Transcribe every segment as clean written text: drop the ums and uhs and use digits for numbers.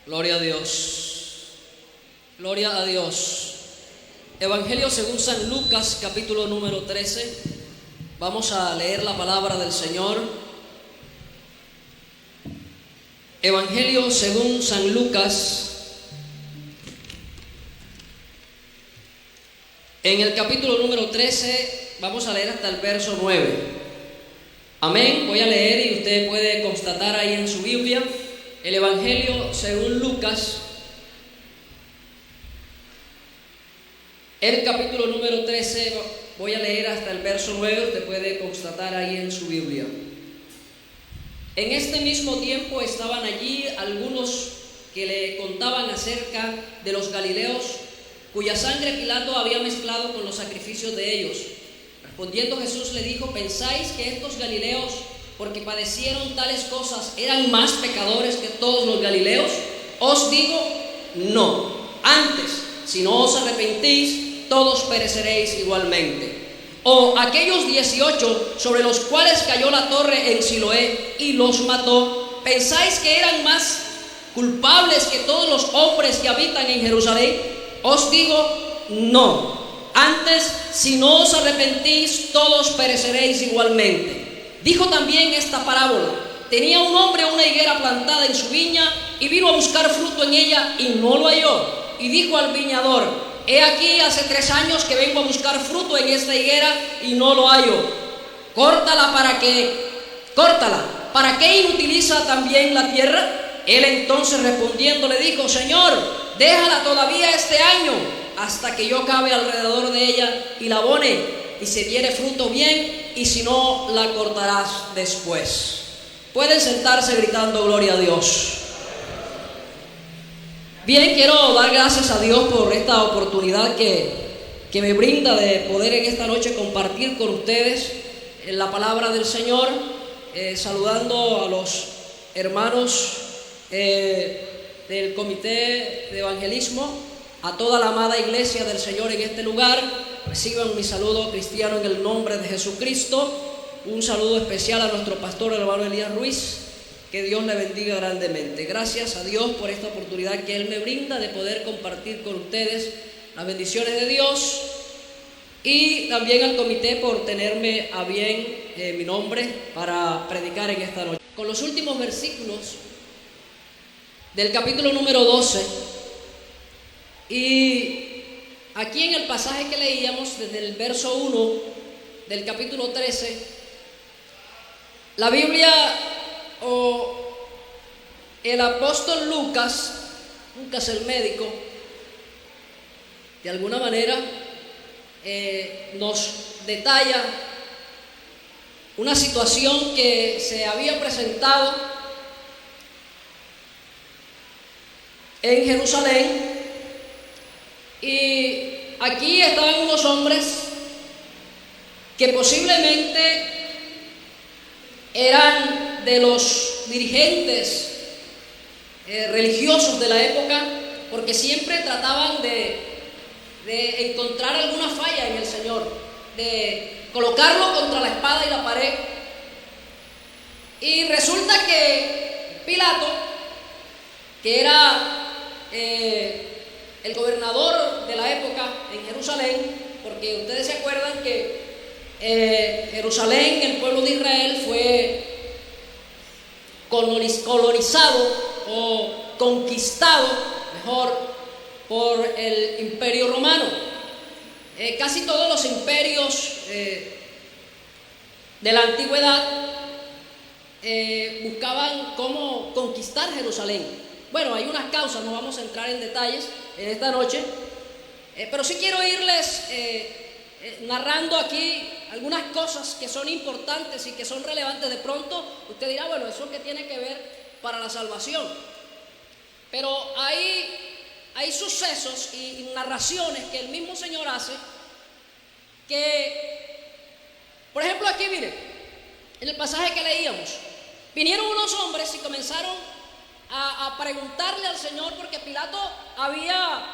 Gloria a Dios. Gloria a Dios. Evangelio según San Lucas, capítulo número 13. Vamos a leer la palabra del Señor. Evangelio según San Lucas, en el capítulo número 13, vamos a leer hasta el verso 9. Amén. Voy a leer y usted puede constatar ahí en su Biblia. El Evangelio según Lucas, el capítulo número 13, voy a leer hasta el verso 9, usted puede constatar ahí en su Biblia. En este mismo tiempo estaban allí algunos que le contaban acerca de los galileos, cuya sangre Pilato había mezclado con los sacrificios de ellos. Respondiendo Jesús le dijo: ¿pensáis que estos galileos, porque padecieron tales cosas, eran más pecadores que todos los galileos? Os digo, no. Antes, si no os arrepentís, todos pereceréis igualmente. O aquellos 18 sobre los cuales cayó la torre en Siloé y los mató, ¿pensáis que eran más culpables que todos los hombres que habitan en Jerusalén? Os digo, no. Antes, si no os arrepentís, todos pereceréis igualmente. Dijo también esta parábola: tenía un hombre una higuera plantada en su viña y vino a buscar fruto en ella y no lo halló. Y dijo al viñador: he aquí, hace 3 años que vengo a buscar fruto en esta higuera y no lo hallo. Córtala, ¿para qué inutiliza también la tierra? Él entonces respondiendo le dijo: Señor, déjala todavía este año, hasta que yo cabe alrededor de ella y la abone, y si diere fruto bien, y si no, la cortarás después. Pueden sentarse gritando gloria a Dios. Bien, quiero dar gracias a Dios por esta oportunidad que me brinda de poder en esta noche compartir con ustedes la palabra del Señor, saludando a los hermanos del comité de evangelismo, a toda la amada iglesia del Señor en este lugar. Reciban mi saludo cristiano en el nombre de Jesucristo. Un saludo especial a nuestro pastor, el hermano Elías Ruiz. Que Dios le bendiga grandemente. Gracias a Dios por esta oportunidad que Él me brinda de poder compartir con ustedes las bendiciones de Dios, y también al comité por tenerme a bien mi nombre para predicar en esta noche. Con los últimos versículos del capítulo número 12, y aquí en el pasaje que leíamos desde el verso 1 del capítulo 13, la Biblia o el apóstol Lucas el médico, de alguna manera nos detalla una situación que se había presentado en Jerusalén. Y aquí estaban unos hombres que posiblemente eran de los dirigentes religiosos de la época, porque siempre trataban de encontrar alguna falla en el Señor, de colocarlo contra la espada y la pared. Y resulta que Pilato, que era el gobernador de la época en Jerusalén, porque ustedes se acuerdan que Jerusalén, el pueblo de Israel, fue colonizado o conquistado, mejor, por el Imperio Romano. Casi todos los imperios de la antigüedad buscaban cómo conquistar Jerusalén. Bueno, hay unas causas, no vamos a entrar en detalles en esta noche, pero sí quiero irles narrando aquí algunas cosas que son importantes y que son relevantes. De pronto usted dirá: bueno, ¿eso qué tiene que ver para la salvación? Pero hay sucesos y narraciones que el mismo Señor hace que, por ejemplo, aquí mire, en el pasaje que leíamos, vinieron unos hombres y comenzaron a preguntarle al Señor, porque Pilato había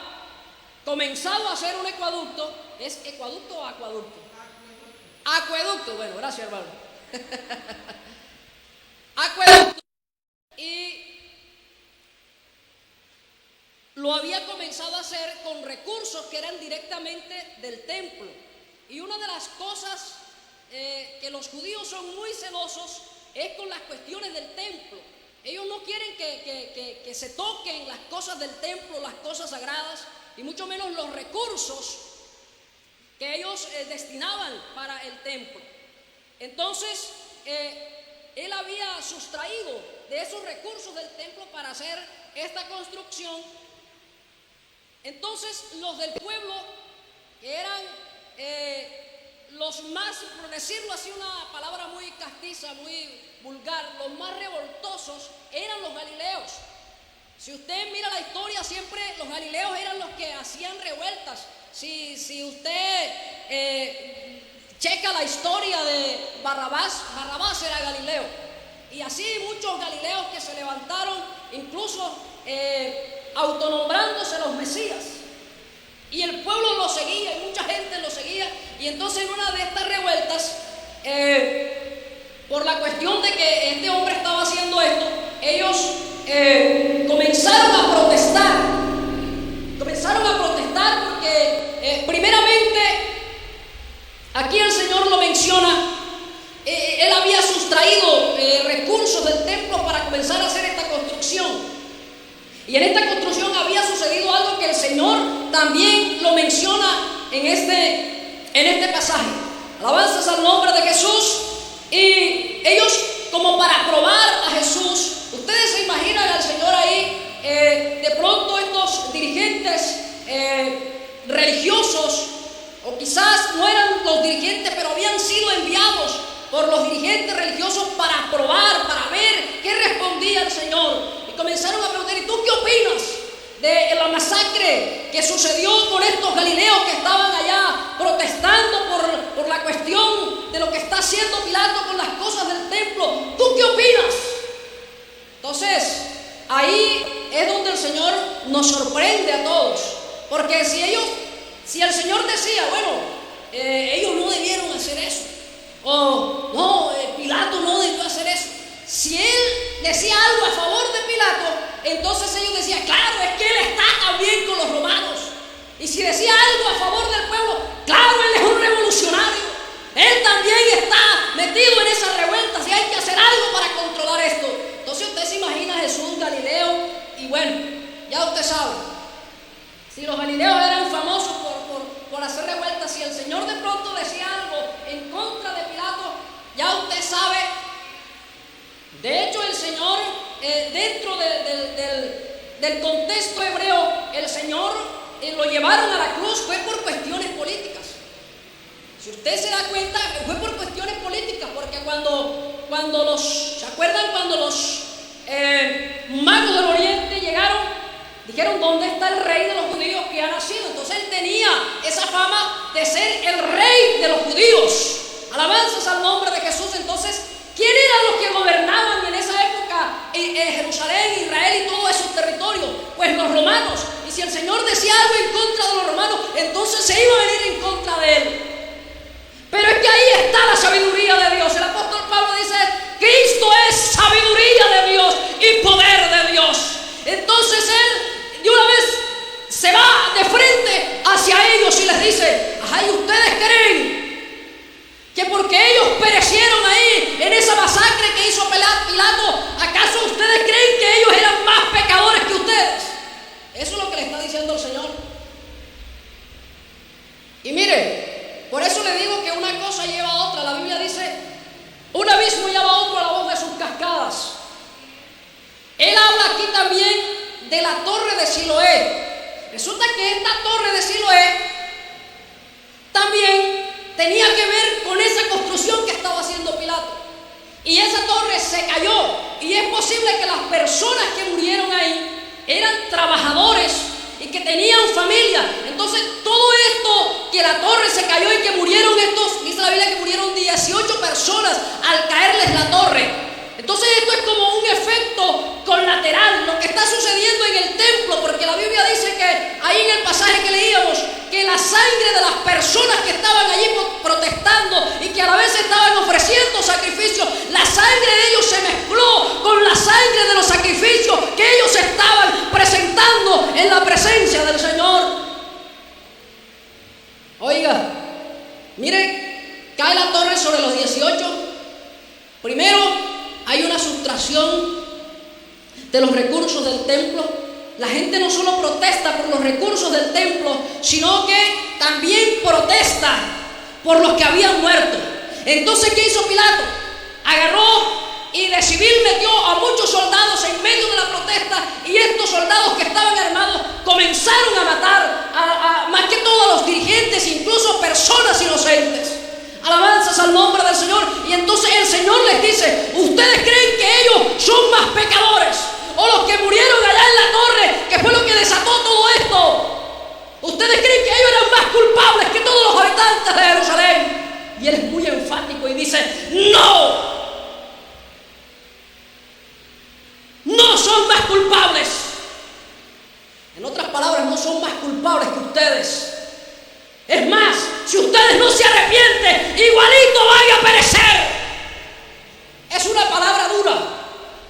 comenzado a hacer un acueducto. ¿Es ecuaducto o acueducto? Acueducto, bueno, gracias, hermano. Acueducto. Y con recursos que eran directamente del templo. Y una de las cosas que los judíos son muy celosos es con las cuestiones del templo. Ellos no quieren que se toquen las cosas del templo, las cosas sagradas, y mucho menos los recursos que ellos destinaban para el templo. Entonces, él había sustraído de esos recursos del templo para hacer esta construcción. Entonces, los del pueblo, que eran los más, por decirlo así, una palabra muy castiza, muy vulgar, los más revoltosos, eran los galileos. Si usted mira la historia, siempre los galileos eran los que hacían revueltas. Si usted checa la historia de Barrabás era galileo. Y así muchos galileos que se levantaron, incluso autonombrándose los mesías. Y el pueblo lo seguía, y mucha gente lo seguía. Y entonces en una de estas revueltas, por la cuestión de que este hombre estaba haciendo esto, ellos comenzaron a protestar. Comenzaron a protestar porque primeramente, aquí el Señor lo menciona, él había sustraído recursos del templo para comenzar a hacer esta construcción. Y en esta construcción había sucedido algo que el Señor también lo menciona en este pasaje. Alabanzas al nombre de Jesús. Y ellos, como para probar a Jesús, ustedes se imaginan al Señor ahí, de pronto estos dirigentes religiosos, o quizás no eran los dirigentes, pero habían sido enviados por los dirigentes religiosos para probar, para ver qué respondía el Señor. Comenzaron a preguntar: ¿y tú qué opinas de la masacre que sucedió con estos galileos que estaban allá protestando por la cuestión de lo que está haciendo Pilato con las cosas del templo? ¿Tú qué opinas? Entonces, ahí es donde el Señor nos sorprende a todos, porque si el Señor decía, bueno, ellos no debieron hacer eso, o no, Pilato no debió hacer eso. Si él decía algo a favor de Pilato, entonces ellos decían: claro, es que él está también con los romanos. Y si decía algo a favor del pueblo, claro, él es un revolucionario. Él también está metido en esas revueltas y hay que hacer algo para controlar esto. Entonces usted se imagina a Jesús Galileo, y bueno, ya usted sabe, si los galileos eran famosos por hacer revueltas, si el Señor de pronto decía algo en contra de Pilato, ya usted sabe. De hecho, el Señor, dentro del contexto hebreo, el Señor lo llevaron a la cruz, fue por cuestiones políticas. Si usted se da cuenta, fue por cuestiones políticas, porque ¿se acuerdan cuando los magos del Oriente llegaron? Dijeron: ¿dónde está el rey de los judíos que ha nacido? Entonces él tenía esa fama de ser el rey de los judíos. Alabanzas al nombre de Jesús. Entonces, ¿quién eran los que gobernaban en esa época Jerusalén, Israel y todos esos territorios? Pues los romanos. Y si el Señor decía algo en contra de los romanos, entonces se iba a venir en contra de él. Pero es que ahí está la sabiduría de Dios. El apóstol Pablo dice: Cristo es sabiduría de Dios y poder de Dios. Entonces él de una vez se va de frente hacia ellos y les dice: ¿y ustedes creen que porque ellos perecieron ahí en esa masacre que hizo Pilato, acaso ustedes creen que ellos eran más pecadores que ustedes? Eso es lo que le está diciendo el Señor. Y mire, por eso le digo que una cosa lleva a otra. La Biblia dice: un abismo lleva a otro a la voz de sus cascadas. Él habla aquí también de la torre de Siloé. Resulta que esta torre de Siloé también tenía que ver con esa construcción que estaba haciendo Pilato. Y esa torre se cayó. Y es posible que las personas que murieron ahí eran trabajadores y que tenían familia. Entonces todo esto, que la torre se cayó y que murieron estos, dice la Biblia que murieron 18 personas al caerles la torre. Entonces esto es como un efecto colateral, lo que está sucediendo en el templo, porque la Biblia dice que ahí en el pasaje que leíamos, que la sangre de las personas que estaban allí protestando y que a la vez estaban ofreciendo sacrificios, la sangre de ellos se mezcló con la sangre de los sacrificios que ellos estaban presentando en la presencia del Señor. de los recursos del templo. La gente no solo protesta por los recursos del templo, sino que también protesta por los que habían muerto. Entonces, ¿qué hizo Pilato? Agarró y de civil metió a muchos soldados en medio de la protesta, y estos soldados que estaban armados comenzaron a matar a más que todo a los dirigentes, incluso personas inocentes. Alabanzas al nombre del Señor. Y entonces el Señor les dice: ¿ustedes creen que ellos son más pecadores? O los que murieron allá en la torre, que fue lo que desató todo esto, ¿ustedes creen que ellos eran más culpables que todos los habitantes de Jerusalén? Y él es muy enfático y dice: no, no son más culpables. En otras palabras, no son más culpables que ustedes. Es más, si ustedes no se arrepienten, igualito van a perecer. Es una palabra dura,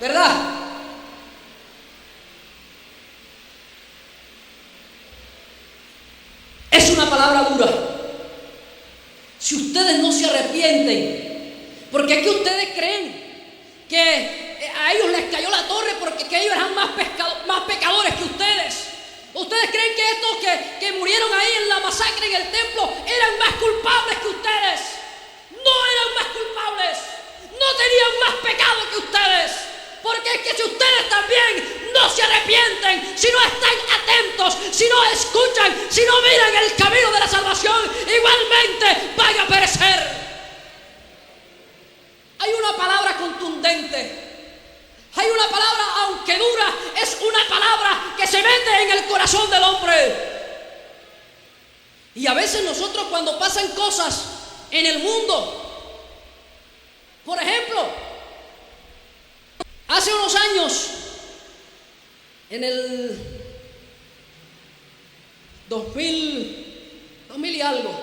¿verdad? Es una palabra dura. Si ustedes no se arrepienten, porque aquí ustedes creen que a ellos les cayó la torre porque que ellos eran más pecadores que ustedes. ¿Ustedes creen que estos que murieron ahí en la masacre en el templo eran más culpables que ustedes? No eran más culpables, no tenían más pecado que ustedes. Porque es que si ustedes también no se arrepienten, si no están atentos, si no escuchan, si no miran el camino de la salvación, igualmente van a perecer. Hay una palabra contundente. Hay una palabra, aunque dura, es una palabra que se mete en el corazón del hombre. Y a veces nosotros, cuando pasan cosas en el mundo, por ejemplo, hace unos años, en el 2000 y algo,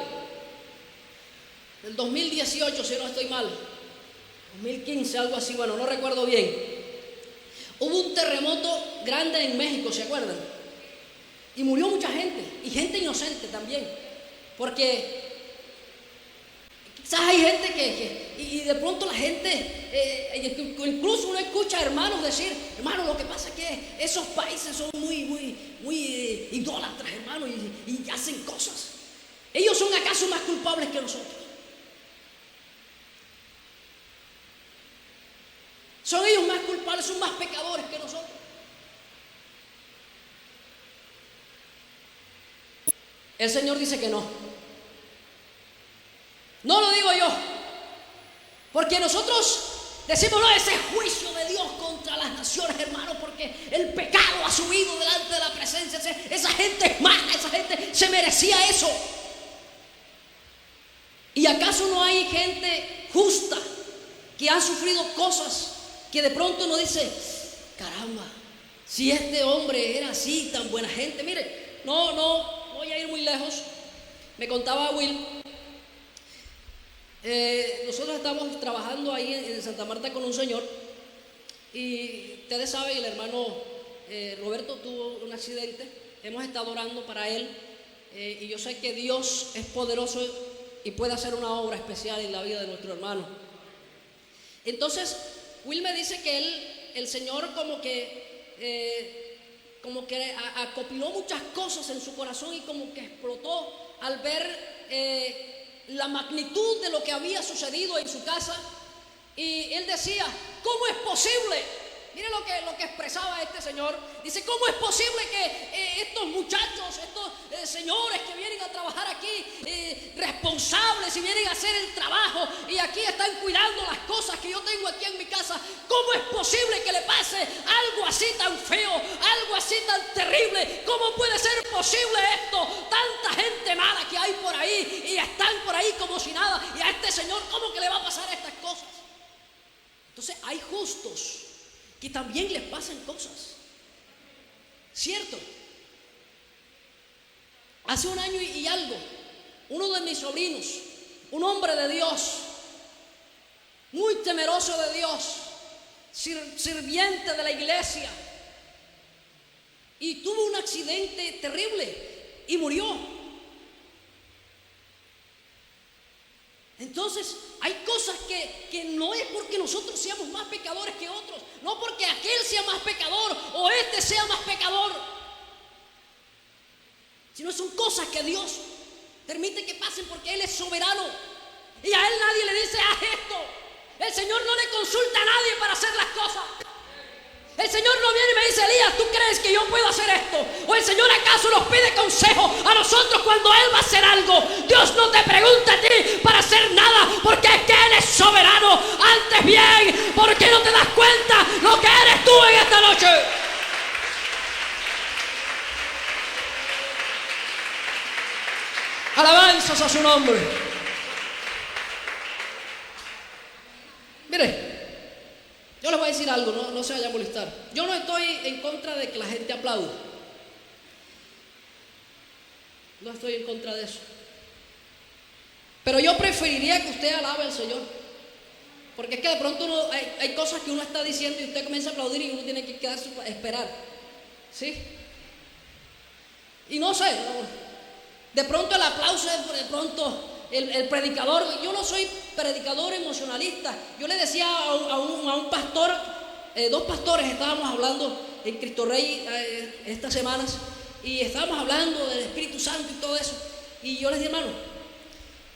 el 2018, si no estoy mal, 2015, algo así, bueno, no recuerdo bien. Hubo un terremoto grande en México, ¿se acuerdan? Y murió mucha gente, y gente inocente también, porque quizás hay gente y de pronto la gente, incluso uno escucha a hermanos decir: hermano, lo que pasa es que esos países son muy idólatras, hermano, y hacen cosas. ¿Ellos son acaso más culpables que nosotros? ¿Son ellos más culpables, son más pecadores que nosotros? El Señor dice que no. No lo digo yo, porque nosotros decimos: no, ese juicio de Dios contra las naciones, hermano, porque el pecado ha subido delante de la presencia. Esa gente es mala, esa gente se merecía eso. ¿Y acaso no hay gente justa que ha sufrido cosas que de pronto uno dice: caramba, si este hombre era así, tan buena gente? Mire, no voy a ir muy lejos. Me contaba Will, nosotros estamos trabajando ahí en Santa Marta con un señor, y ustedes saben, el hermano Roberto tuvo un accidente. Hemos estado orando para él, y yo sé que Dios es poderoso y puede hacer una obra especial en la vida de nuestro hermano. Entonces Will me dice que el Señor como que acopiló muchas cosas en su corazón, y como que explotó al ver la magnitud de lo que había sucedido en su casa. Y él decía: ¿cómo es posible? Mire lo que expresaba este señor. Dice: ¿cómo es posible que estos muchachos, estos señores que vienen a trabajar aquí, responsables, y vienen a hacer el trabajo, y aquí están cuidando las cosas que yo tengo aquí en mi casa, cómo es posible que le pase algo así tan feo, algo así tan terrible? ¿Cómo puede ser posible esto? Tanta gente mala que hay por ahí, y están por ahí como si nada, y a este señor, ¿cómo que le va a pasar estas cosas? Entonces hay justos que también les pasan cosas, ¿cierto? Hace un año y algo, uno de mis sobrinos, un hombre de Dios, muy temeroso de Dios, sirviente de la iglesia, y tuvo un accidente terrible y murió. Entonces hay cosas que no es porque nosotros seamos más pecadores que otros, no porque aquel sea más pecador o este sea más pecador, sino son cosas que Dios permite que pasen porque Él es soberano y a Él nadie le dice haz esto. El Señor no le consulta a nadie para hacer las cosas. El Señor no viene y me dice, Elías, ¿tú crees que yo puedo hacer esto? ¿O el Señor acaso nos pide consejo a nosotros cuando Él va a hacer algo? Dios no te pregunta a ti para hacer nada, porque es que Él es soberano. Antes bien, ¿por qué no te das cuenta lo que eres tú en esta noche? Alabanzas a su nombre. Mire, yo les voy a decir algo, no se vayan a molestar. Yo no estoy en contra de que la gente aplaude. No estoy en contra de eso. Pero yo preferiría que usted alabe al Señor. Porque es que de pronto hay cosas que uno está diciendo y usted comienza a aplaudir y uno tiene que quedarse a esperar. ¿Sí? Y no sé, de pronto el aplauso es de pronto el predicador. Yo no soy predicador emocionalista. Yo le decía a un pastor, dos pastores estábamos hablando en Cristo Rey estas semanas, y estábamos hablando del Espíritu Santo y todo eso, y yo les dije, hermano,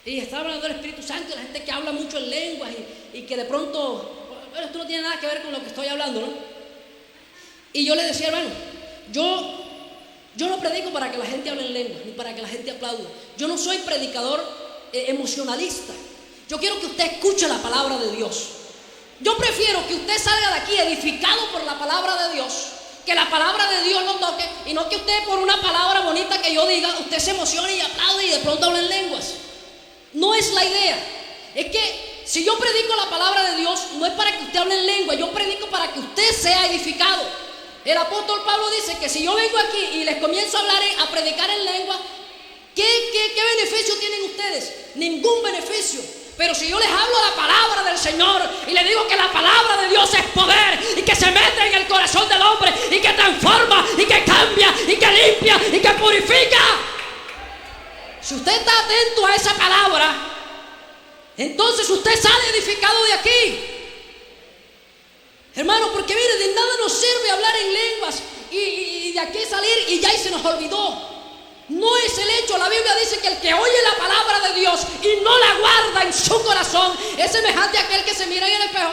y estaba hablando del Espíritu Santo y la gente que habla mucho en lenguas y que de pronto, bueno, esto no tiene nada que ver con lo que estoy hablando, ¿no? Y yo le decía, hermano, yo no predico para que la gente hable en lenguas ni para que la gente aplauda. Yo no soy predicador emocionalista. Yo quiero que usted escuche la palabra de Dios. Yo prefiero que usted salga de aquí edificado por la palabra de Dios, que la palabra de Dios lo toque, y no que usted por una palabra bonita que yo diga, usted se emocione y aplaude y de pronto hable en lenguas. No es la idea. Es que si yo predico la palabra de Dios, no es para que usted hable en lengua, yo predico para que usted sea edificado. El apóstol Pablo dice que si yo vengo aquí y les comienzo a hablar, a predicar en lengua, ¿qué beneficio tienen ustedes? Ningún beneficio. Pero si yo les hablo la palabra del Señor y les digo que la palabra de Dios es poder y que se mete en el corazón del hombre y que transforma y que cambia y que limpia y que purifica, si usted está atento a esa palabra, entonces usted sale edificado de aquí. Hermano, porque mire, de nada nos sirve hablar en lenguas y de aquí salir y ya se nos olvidó. No es el hecho. La Biblia dice que el que oye la palabra de Dios y no la guarda en su corazón es semejante a aquel que se mira en el espejo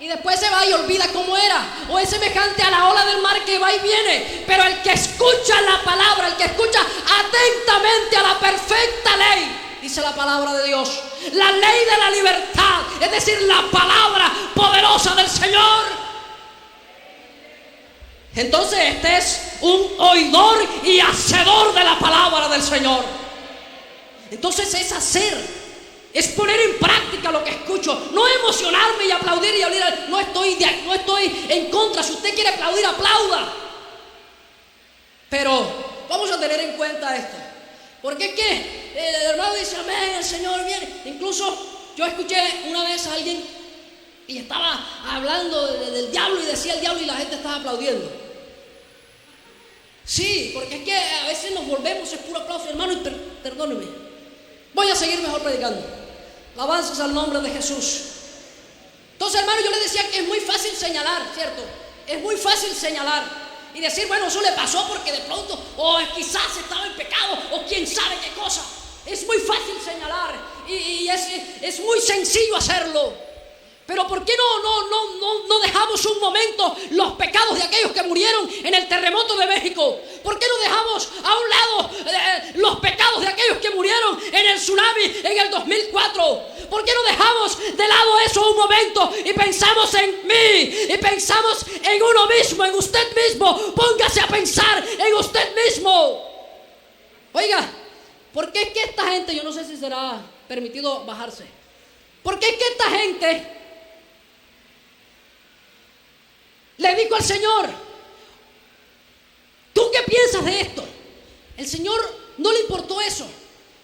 y después se va y olvida cómo era, o es semejante a la ola del mar que va y viene. Pero el que escucha la palabra, el que escucha atentamente a la perfecta ley, dice la palabra de Dios, la ley de la libertad, es decir, la palabra poderosa del Señor. Entonces este es un oidor y hacedor de la palabra del Señor. Entonces es hacer, es poner en práctica lo que escucho, no emocionarme y aplaudir y hablar. No estoy en contra. Si usted quiere aplaudir, aplauda. Pero vamos a tener en cuenta esto, porque es que el hermano dice amén, el Señor viene. Incluso yo escuché una vez a alguien y estaba hablando del diablo y decía el diablo y la gente estaba aplaudiendo. Sí, porque es que a veces nos volvemos, es puro aplauso, hermano, y perdóneme. Voy a seguir mejor predicando. Alabanzas al nombre de Jesús. Entonces, hermano, yo le decía que es muy fácil señalar, ¿cierto? Es muy fácil señalar y decir, bueno, eso le pasó porque de pronto, o quizás estaba en pecado, o quién sabe qué cosa. Es muy fácil señalar y es muy sencillo hacerlo. Pero ¿por qué no dejamos un momento los pecados de aquellos que murieron en el terremoto de México? ¿Por qué no dejamos a un lado los pecados de aquellos que murieron en el tsunami en el 2004? ¿Por qué no dejamos de lado eso un momento y pensamos en mí y pensamos en uno mismo, en usted mismo? Póngase a pensar en usted mismo. Oiga, ¿por qué es que esta gente, yo no sé si será permitido bajarse, ¿por qué es que esta gente le dijo al Señor, ¿tú qué piensas de esto? El Señor no le importó eso.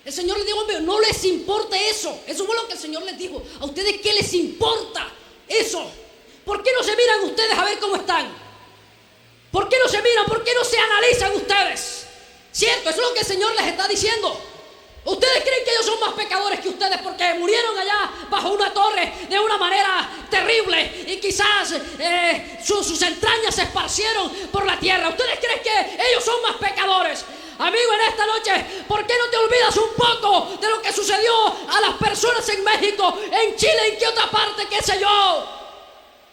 El Señor le dijo, hombre, no les importa eso. Eso fue lo que el Señor les dijo. ¿A ustedes qué les importa eso? ¿Por qué no se miran ustedes a ver cómo están? ¿Por qué no se miran? ¿Por qué no se analizan ustedes? Cierto, eso es lo que el Señor les está diciendo. ¿Ustedes creen que ellos son más pecadores que ustedes porque murieron allá bajo una torre de una manera terrible y quizás sus entrañas se esparcieron por la tierra? ¿Ustedes creen que ellos son más pecadores? Amigo, en esta noche, ¿por qué no te olvidas un poco de lo que sucedió a las personas en México, en Chile, en qué otra parte, qué sé yo?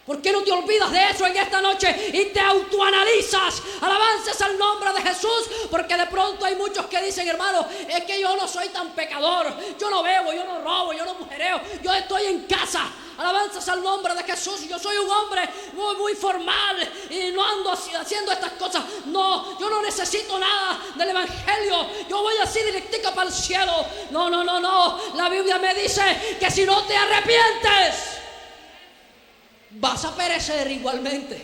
¿Por qué no te olvidas de eso en esta noche y te autoanalizas? Alabanzas al nombre de Jesús, porque de pronto hay muchos que dicen, hermano, es que yo no soy tan pecador, yo no bebo, yo no robo, yo no mujereo, yo estoy en casa. Alabanzas al nombre de Jesús. Yo soy un hombre muy formal y no ando haciendo estas cosas. No, yo no necesito nada del evangelio. Yo voy así directico para el cielo. No. La Biblia me dice que si no te arrepientes, vas a perecer igualmente.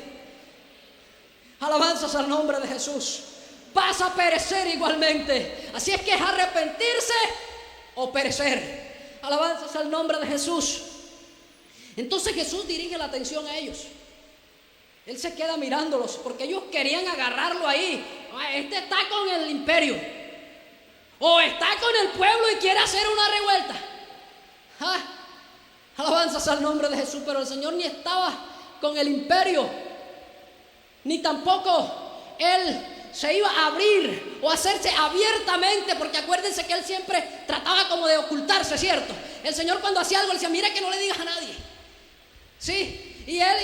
Alabanzas al nombre de Jesús. Vas a perecer igualmente. Así es que es arrepentirse o perecer. Alabanzas al nombre de Jesús. Entonces Jesús dirige la atención a ellos. Él se queda mirándolos porque ellos querían agarrarlo ahí. Este está con el imperio o está con el pueblo y quiere hacer una revuelta. Alabanzas al nombre de Jesús. Pero el Señor ni estaba con el imperio, ni tampoco Él se iba a abrir o hacerse abiertamente, porque acuérdense que Él siempre trataba como de ocultarse, ¿cierto? El Señor cuando hacía algo, Él decía, mira que no le digas a nadie. Sí, y Él,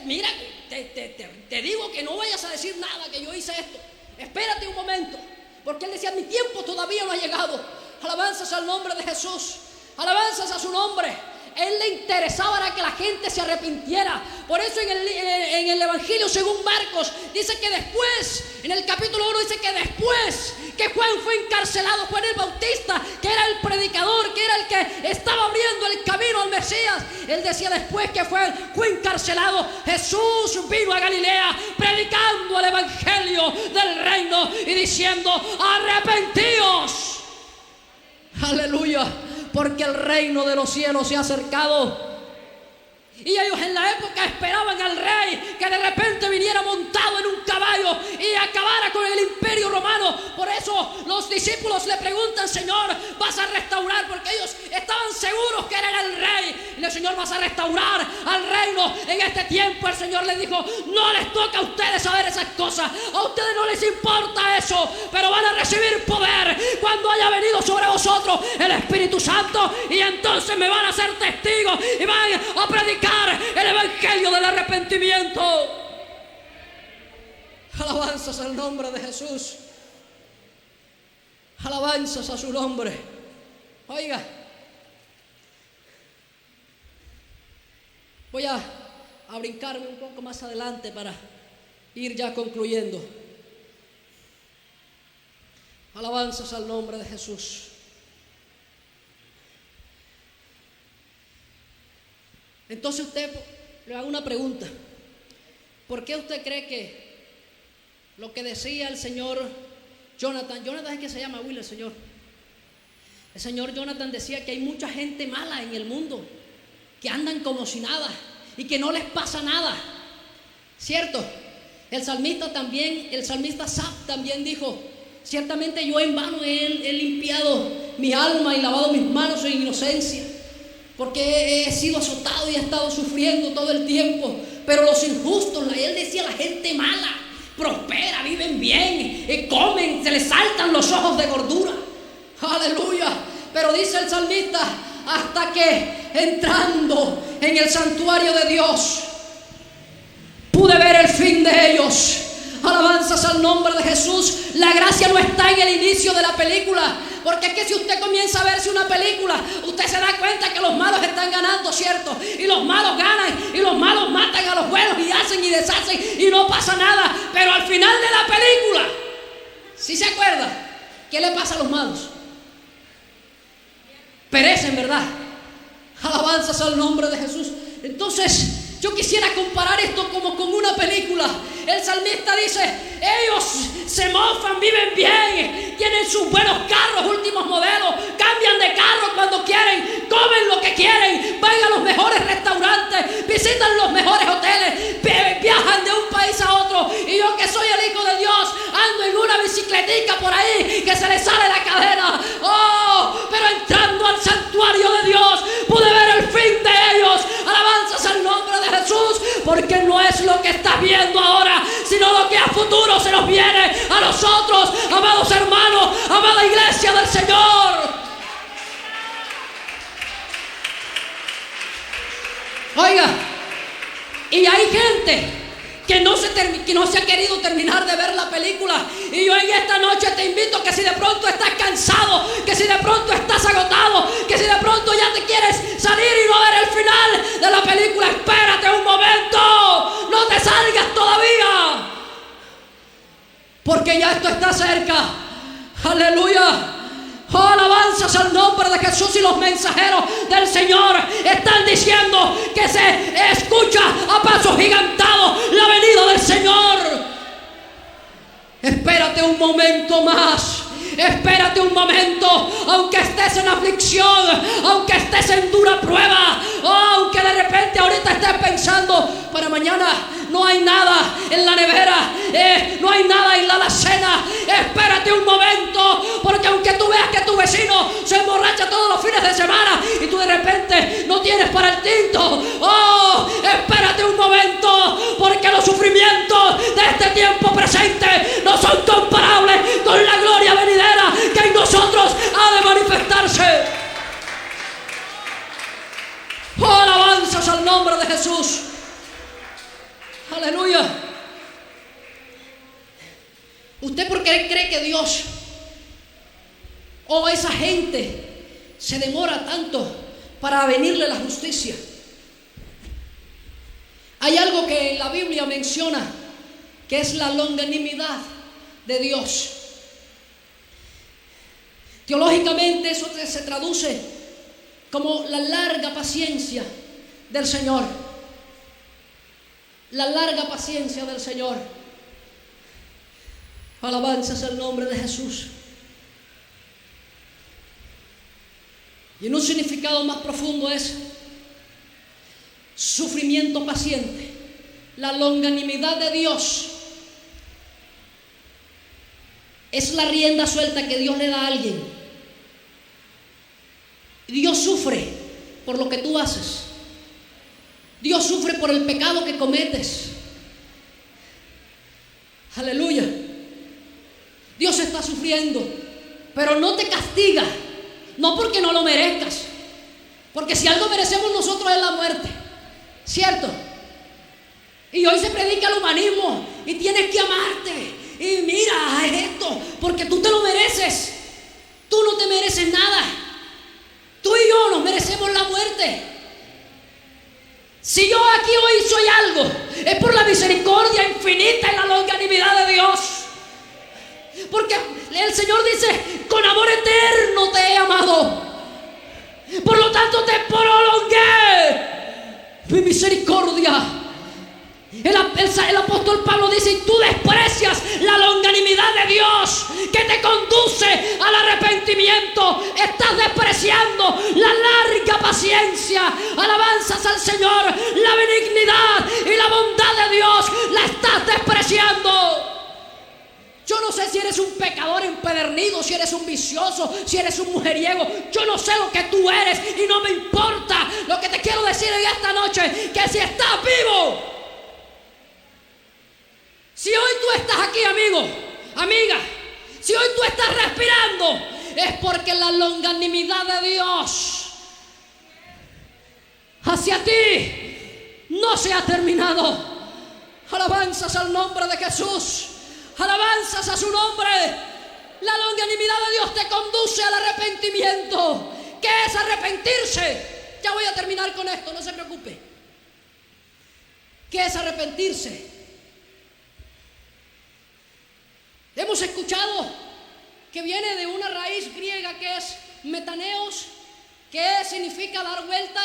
mira, te digo que no vayas a decir nada, que yo hice esto. Espérate un momento, porque Él decía, mi tiempo todavía no ha llegado. Alabanzas al nombre de Jesús. Alabanzas a su nombre. Él le interesaba era que la gente se arrepintiera. Por eso en el Evangelio según Marcos dice que después, en el capítulo 1 dice que después que Juan fue encarcelado, Juan el Bautista, que era el predicador, que era el que estaba abriendo el camino al Mesías, él decía después que fue encarcelado, Jesús vino a Galilea predicando el Evangelio del reino y diciendo, arrepentíos. Aleluya. Porque el reino de los cielos se ha acercado. Y ellos en la época esperaban al rey que de repente viniera montado en un caballo y acabara con el imperio romano. Por eso los discípulos le preguntan, Señor, ¿vas a restaurar? Porque ellos estaban seguros que era el rey. Y el Señor, ¿vas a restaurar al reino en este tiempo? El Señor les dijo, no les toca a ustedes saber esas cosas. A ustedes no les importa eso, pero van a recibir poder cuando haya venido sobre vosotros el Espíritu Santo. Y entonces me van a ser testigos y van a predicar el evangelio del arrepentimiento. Alabanzas al nombre de Jesús. Alabanzas a su nombre. Oiga, voy a brincarme un poco más adelante para ir ya concluyendo. Alabanzas al nombre de Jesús. Entonces usted le hago una pregunta. ¿Por qué usted cree que lo que decía el señor Jonathan es que se llama Will, el señor Jonathan decía que hay mucha gente mala en el mundo, que andan como si nada y que no les pasa nada? ¿Cierto? El salmista Asaf también dijo, ciertamente yo en vano he limpiado mi alma y lavado mis manos en inocencia, porque he sido azotado y he estado sufriendo todo el tiempo. Pero los injustos, él decía, la gente mala prospera, viven bien, comen, se les saltan los ojos de gordura. Aleluya. Pero dice el salmista, hasta que entrando en el santuario de Dios pude ver el fin de ellos. Alabanzas al nombre de Jesús. La gracia no está en el inicio de la película, porque es que si usted comienza a verse una película, usted se da cuenta que los malos están ganando, ¿cierto? Y los malos ganan, y los malos matan a los buenos y hacen y deshacen y no pasa nada. Pero al final de la película, ¿sí se acuerda? ¿Qué le pasa a los malos? Perecen, ¿verdad? Alabanzas al nombre de Jesús. Entonces yo quisiera comparar esto como con una película. El salmista dice, ellos se mofan, viven bien, tienen sus buenos carros, últimos modelos, cambian de carro cuando quieren, comen lo que quieren, van a los mejores restaurantes, visitan los mejores hoteles, viajan de un país a otro. Y yo, que soy el hijo de Dios, ando en una bicicletica por ahí que se le sale la cadena. Oh, estás viendo ahora, sino lo que a futuro se nos viene a nosotros, amados hermanos, amada iglesia del Señor. Oiga, y hay gente que no se ha querido terminar de ver la película. Y yo en esta noche te invito que si de pronto estás cansado, que si de pronto estás agotado, que si de pronto ya te quieres salir y no ver el final de la película, espérate un momento, no te salgas todavía, porque ya esto está cerca. Aleluya. Oh, alabanzas al nombre de Jesús. Y los mensajeros del Señor están diciendo que se escucha a pasos gigantados la venida del Señor. Espérate un momento más. Espérate un momento, aunque estés en aflicción, aunque estés en dura prueba, aunque de repente ahorita estés pensando, para mañana no hay nada en la nevera, no hay nada en la alacena. Espérate un momento, porque aunque tú veas que tu vecino se emborracha todos los fines de semana y tú de repente no tienes para el tinto, espérate un momento, porque los sufrimientos de este tiempo presente no son comparables con la gloria venidera que en nosotros ha de manifestarse. Oh, alabanzas al nombre de Jesús. Aleluya. ¿Usted por qué cree que Dios o esa gente se demora tanto para venirle la justicia? Hay algo que en la Biblia menciona, que es la longanimidad de Dios. Teológicamente eso se traduce como la larga paciencia del Señor. La larga paciencia del Señor. Alabanzas al nombre de Jesús. Y en un significado más profundo es sufrimiento paciente. La longanimidad de Dios es la rienda suelta que Dios le da a alguien. Dios sufre por lo que tú haces. Dios sufre por el pecado que cometes. Aleluya. Dios está sufriendo, pero no te castiga, no porque no lo merezcas, porque si algo merecemos nosotros es la muerte, ¿cierto? Y hoy se predica el humanismo y tienes que amarte. Y mira, haz esto, porque tú te lo mereces. Tú no te mereces nada. Tú y yo nos merecemos la muerte. Si yo aquí hoy soy algo, es por la misericordia infinita y la longanimidad de Dios. Porque el Señor dice, con amor eterno te he amado. Por lo tanto te prolongué mi misericordia. El apóstol Pablo dice, y tú desprecias la longanimidad de Dios que te conduce al arrepentimiento. Estás despreciando la larga paciencia. Alabanzas al Señor. La benignidad y la bondad de Dios la estás despreciando. Yo no sé si eres un pecador empedernido, si eres un vicioso, si eres un mujeriego. Yo no sé lo que tú eres y no me importa. Lo que te quiero decir en esta noche, que si estás vivo, si hoy tú estás aquí, amigo, amiga, si hoy tú estás respirando, es porque la longanimidad de Dios hacia ti no se ha terminado. Alabanzas al nombre de Jesús. Alabanzas a su nombre. La longanimidad de Dios te conduce al arrepentimiento. ¿Qué es arrepentirse? Ya voy a terminar con esto, no se preocupe. ¿Qué es arrepentirse? Hemos escuchado que viene de una raíz griega que es metaneos, que significa dar vuelta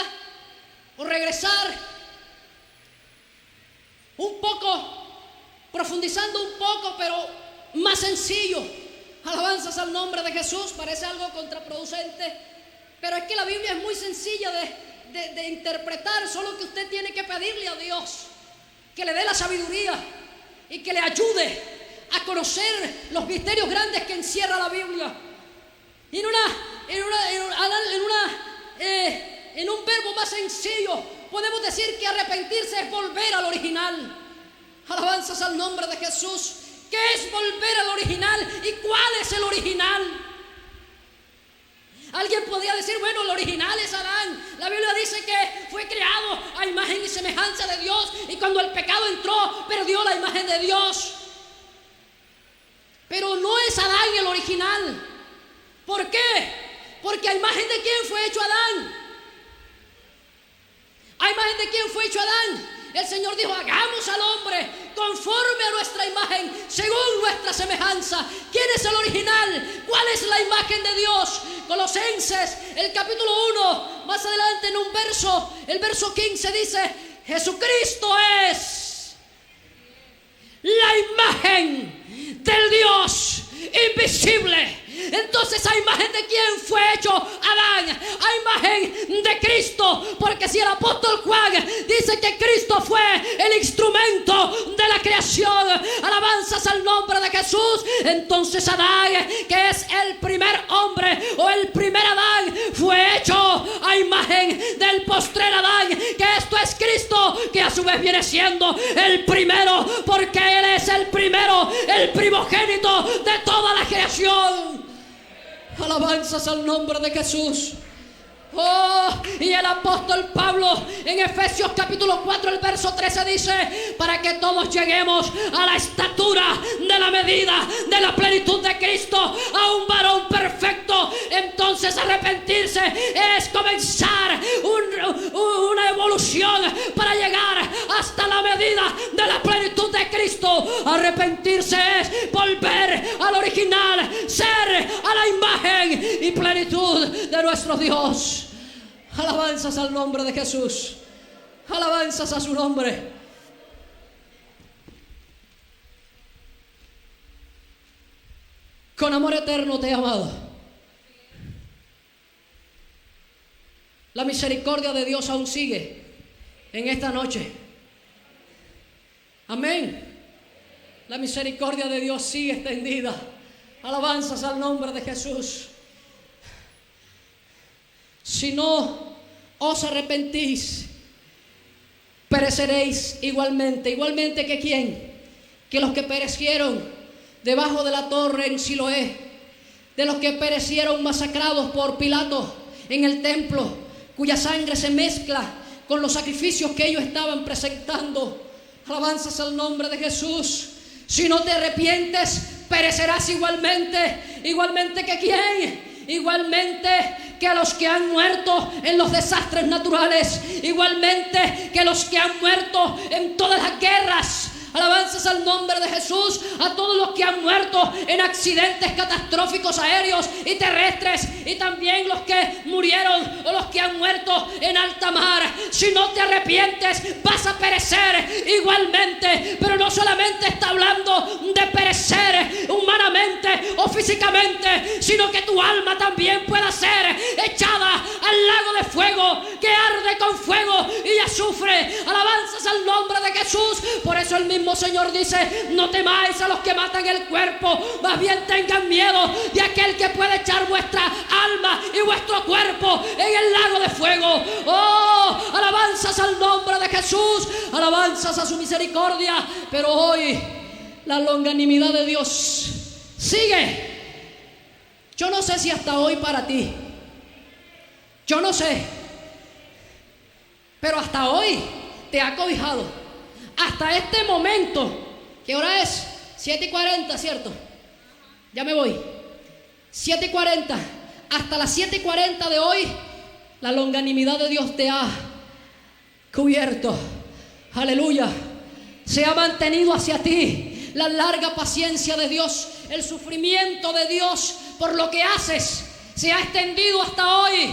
o regresar. Un poco, profundizando un poco, pero más sencillo. Alabanzas al nombre de Jesús. Parece algo contraproducente, pero es que la Biblia es muy sencilla de interpretar. Solo que usted tiene que pedirle a Dios que le dé la sabiduría y que le ayude a conocer los misterios grandes que encierra la Biblia. Y en un verbo más sencillo podemos decir que arrepentirse es volver al original. Alabanzas al nombre de Jesús. ¿Qué es volver al original? ¿Y cuál es el original? Alguien podría decir, bueno, el original es Adán. La Biblia dice que fue creado a imagen y semejanza de Dios, y cuando el pecado entró, perdió la imagen de Dios. Pero no es Adán el original. ¿Por qué? Porque a imagen de quién fue hecho Adán. ¿A imagen de quién fue hecho Adán? El Señor dijo, hagamos al hombre conforme a nuestra imagen, según nuestra semejanza. ¿Quién es el original? ¿Cuál es la imagen de Dios? Colosenses, el capítulo 1, más adelante en un verso, el verso 15 dice, Jesucristo es la imagen del Dios invisible. Entonces, ¿a imagen de quién fue hecho Adán? A imagen de Cristo, porque si el apóstol Juan dice que Cristo fue el instrumento de la creación, alabanzas al nombre de Jesús, entonces Adán, que es el primer hombre o el primer Adán, fue hecho a imagen del postrer Adán, que esto es Cristo, que a su vez viene siendo el primero, porque Él es el primero, el primogénito de toda la creación. Alabanzas al nombre de Jesús. Oh, y el apóstol Pablo en Efesios capítulo 4, el verso 13 dice, para que todos lleguemos a la estatura de la medida de la plenitud de Cristo, a un varón perfecto. Entonces arrepentirse es comenzar una evolución para llegar hasta la medida de la plenitud de Cristo. Arrepentirse es volver al original, ser a la imagen y plenitud de nuestro Dios. Alabanzas al nombre de Jesús. Alabanzas a su nombre. Con amor eterno te he amado. La misericordia de Dios aún sigue en esta noche. Amén. La misericordia de Dios sigue extendida. Alabanzas al nombre de Jesús. Si no os arrepentís, pereceréis igualmente. Igualmente que quién, que los que perecieron debajo de la torre en Siloé, de los que perecieron masacrados por Pilato en el templo, cuya sangre se mezcla con los sacrificios que ellos estaban presentando. Alabanzas al nombre de Jesús. Si no te arrepientes, perecerás igualmente. Igualmente que quién, igualmente que a los que han muerto en los desastres naturales, igualmente que los que han muerto en todas las guerras. Alabanzas al nombre de Jesús. A todos los que han muerto en accidentes catastróficos aéreos y terrestres, y también los que murieron o los que han muerto en alta mar. Si no te arrepientes, vas a perecer igualmente. Pero no solamente está hablando de perecer humanamente o físicamente, sino que tu alma también pueda ser echada al lago de fuego, que arde con fuego y azufre. Alabanzas al nombre de Jesús. Por eso el mismo Señor dice, no temáis a los que matan el cuerpo, más bien tengan miedo de aquel que puede echar vuestra alma y vuestro cuerpo en el lago de fuego. Oh, alabanzas al nombre de Jesús, alabanzas a su misericordia. Pero hoy la longanimidad de Dios sigue. Yo no sé si hasta hoy para ti, yo no sé, pero hasta hoy te ha cobijado. Hasta este momento, ¿qué hora es? 7:40, ¿cierto? Ya me voy. 7:40. Hasta las 7:40 de hoy, la longanimidad de Dios te ha cubierto. Aleluya. Se ha mantenido hacia ti la larga paciencia de Dios, el sufrimiento de Dios por lo que haces. Se ha extendido hasta hoy,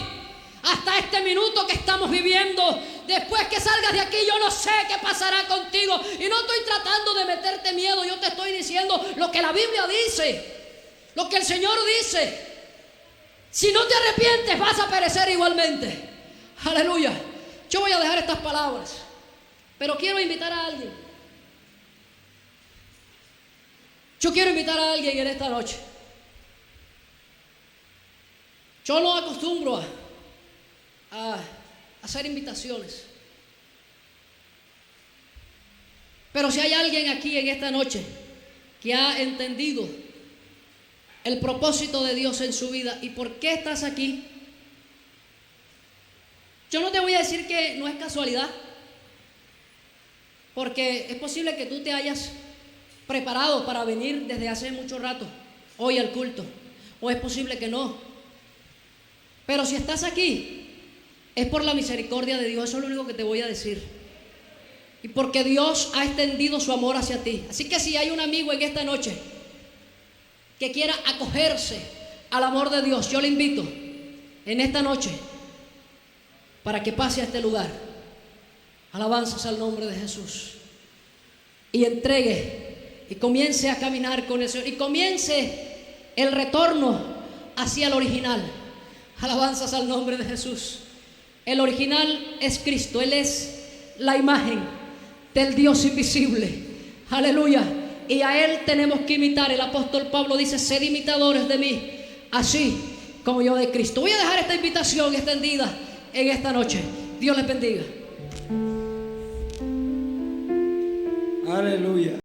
hasta este minuto que estamos viviendo. Después que salgas de aquí, yo no sé qué pasará contigo. Y no estoy tratando de meterte miedo. Yo te estoy diciendo lo que la Biblia dice, lo que el Señor dice. Si no te arrepientes, vas a perecer igualmente. Aleluya. Yo voy a dejar estas palabras, pero quiero invitar a alguien. Yo quiero invitar a alguien en esta noche. Yo no acostumbro a hacer invitaciones, Pero si hay alguien aquí en esta noche que ha entendido el propósito de Dios en su vida y por qué estás aquí, yo no te voy a decir que no es casualidad, porque es posible que tú te hayas preparado para venir desde hace mucho rato hoy al culto, o es posible que no. Pero si estás aquí, es por la misericordia de Dios, eso es lo único que te voy a decir. Y porque Dios ha extendido su amor hacia ti. Así que si hay un amigo en esta noche que quiera acogerse al amor de Dios, yo le invito en esta noche para que pase a este lugar. Alabanzas al nombre de Jesús. Y entregue y comience a caminar con el Señor. Y comience el retorno hacia el original. Alabanzas al nombre de Jesús. El original es Cristo. Él es la imagen del Dios invisible. Aleluya. Y a Él tenemos que imitar. El apóstol Pablo dice: sed imitadores de mí, así como yo de Cristo. Voy a dejar esta invitación extendida en esta noche. Dios les bendiga. Aleluya.